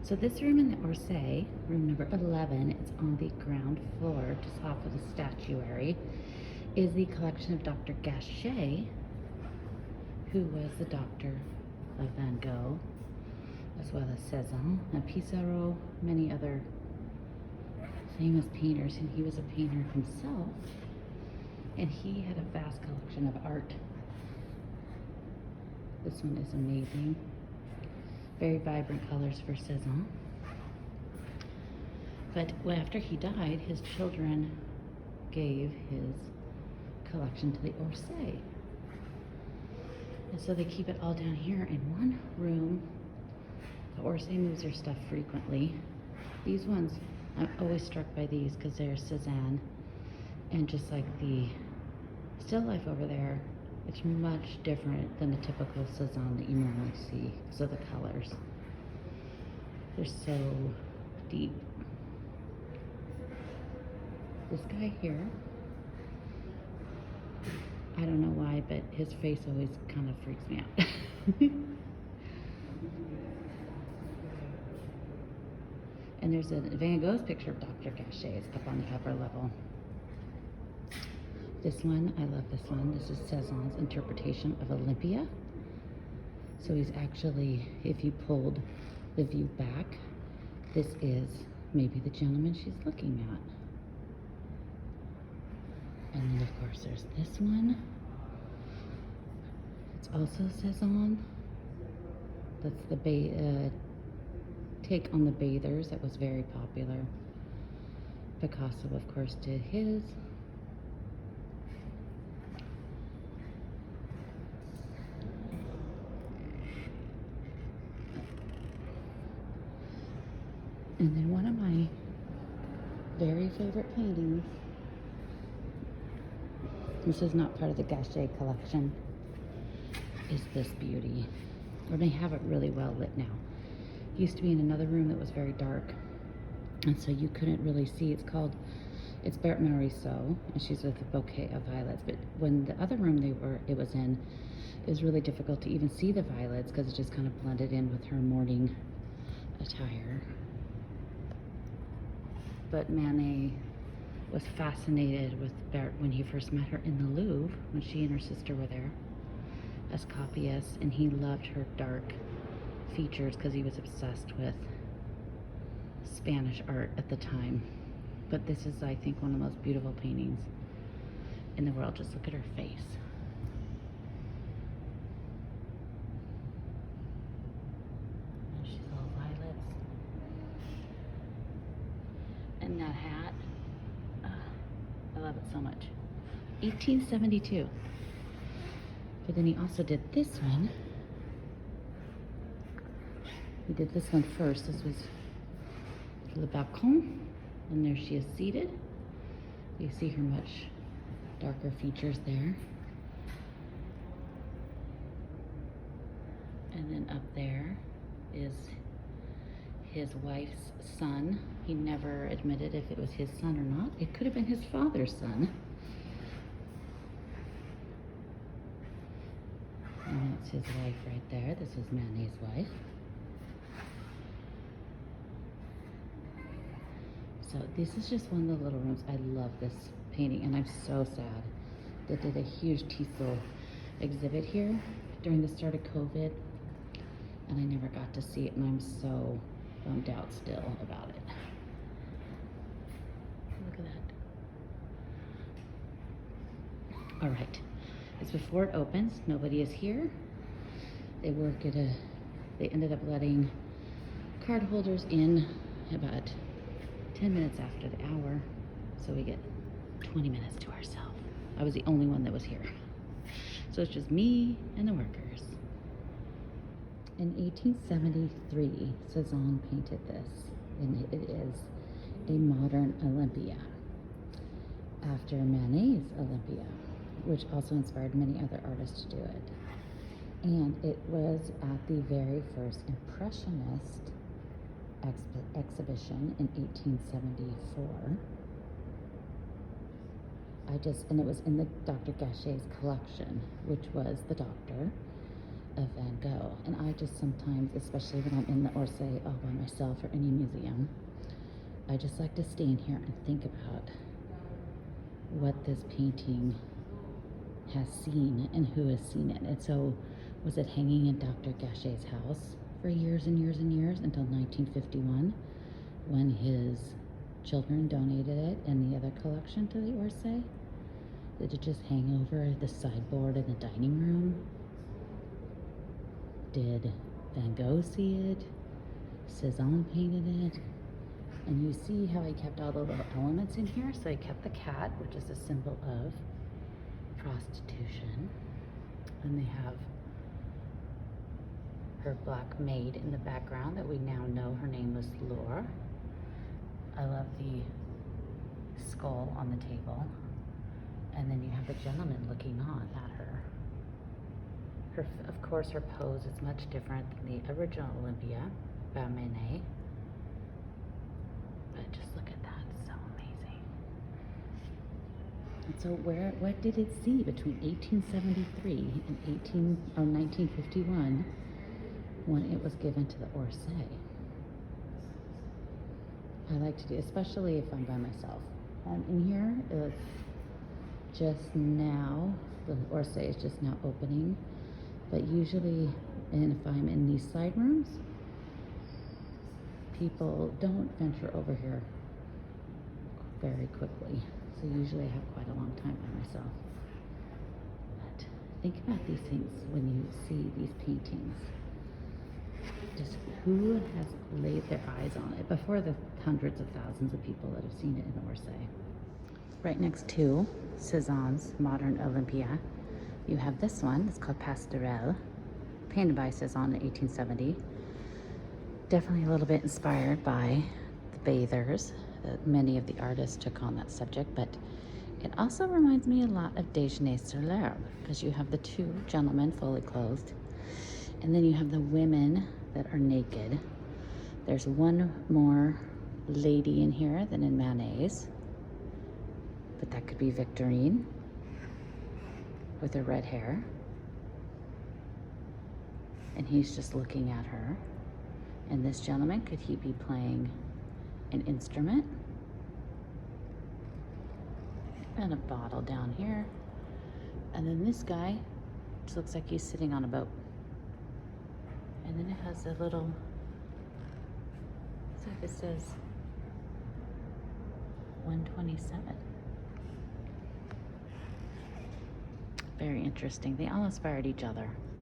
So this room in the Orsay, room number 11, it's on the ground floor, just off of the statuary, is the collection of Dr. Gachet, who was the doctor of Van Gogh, as well as Cézanne and Pissarro, many other famous painters, and he was a painter himself, and he had a vast collection of art. This one is amazing. Very vibrant colors for Cézanne. But after he died, his children gave his collection to the Orsay. And so they keep it all down here in one room. The Orsay moves their stuff frequently. These ones, I'm always struck by these because they're Cézanne. And just like the still life over there, it's much different than the typical Cézanne that you normally see because of the colors. They're so deep. This guy here, I don't know why, but his face always kind of freaks me out. And there's a Van Gogh's picture of Dr. Gachet. It's up on the upper level. This one, I love this one. This is Cézanne's interpretation of Olympia. So he's actually, if you pulled the view back, this is maybe the gentleman she's looking at. And then of course there's this one. It's also Cézanne. That's the take on the bathers that was very popular. Picasso, of course, did his. And then one of my very favorite paintings, this is not part of the Gachet collection, is this beauty. Or they have it really well lit now. It used to be in another room that was very dark, and so you couldn't really see. It's Berthe Morisot, and she's with a bouquet of violets. But when the other room it was in, it was really difficult to even see the violets because it just kind of blended in with her morning attire. But Manet was fascinated with Berthe when he first met her in the Louvre, when she and her sister were there as copyists, and he loved her dark features because he was obsessed with Spanish art at the time. But this is, I think, one of the most beautiful paintings in the world. Just look at her face. And she's all violets. And that hat, I love it so much. 1872. But then he also did this one. He did this one first. This was Le Balcon. And there she is seated. You see her much darker features there. And then up there is his wife's son. He never admitted if it was his son or not. It could have been his father's son. And that's his wife right there. This is Manet's wife. So this is just one of the little rooms. I love this painting, and I'm so sad. They did a huge Tissot exhibit here during the start of COVID, and I never got to see it, and I'm so bummed out still about it. Look at that. All right, it's before it opens. Nobody is here. They ended up letting card holders in about 10 minutes after the hour, so we get 20 minutes to ourselves. I was the only one that was here. So it's just me and the workers. In 1873, Cézanne painted this, and it is a modern Olympia, after Manet's Olympia, which also inspired many other artists to do it. And it was at the very first Impressionist exhibition in 1874. And it was in the Dr. Gachet's collection, which was the doctor of Van Gogh. And I just sometimes, especially when I'm in the Orsay all by myself or any museum, I just like to stand here and think about what this painting has seen and who has seen it. And so, was it hanging in Dr. Gachet's house for years and years and years until 1951, when his children donated it and the other collection to the Orsay? Did it just hang over the sideboard in the dining room? Did Van Gogh see it? Cézanne painted it? And you see how I kept all the little elements in here? So I kept the cat, which is a symbol of prostitution. And they have her black maid in the background that we now know her name was Louvre. I love the skull on the table. And then you have the gentleman looking on at her. Of course, her pose is much different than the original Olympia by Manet. But just look at that, it's so amazing. And so what did it see between 1873 and 1951 when it was given to the Orsay? I like to do, especially if I'm by myself. In here, it's just now, the Orsay is just now opening, but usually, and if I'm in these side rooms, people don't venture over here very quickly. So usually I have quite a long time by myself. But think about these things when you see these paintings. Just who has laid their eyes on it before the hundreds of thousands of people that have seen it in Orsay? Right next to Cézanne's modern Olympia, you have this one. It's called Pastorelle, painted by Cézanne in 1870. Definitely a little bit inspired by the bathers that many of the artists took on that subject, but it also reminds me a lot of Déjeuner sur l'herbe, because you have the two gentlemen fully clothed, and then you have the women that are naked. There's one more lady in here than in Manet's, but that could be Victorine with her red hair, and he's just looking at her. And this gentleman, could he be playing an instrument? And a bottle down here. And then this guy, which looks like he's sitting on a boat. And then it has a little, looks like it says 127. Very interesting. They all inspired each other.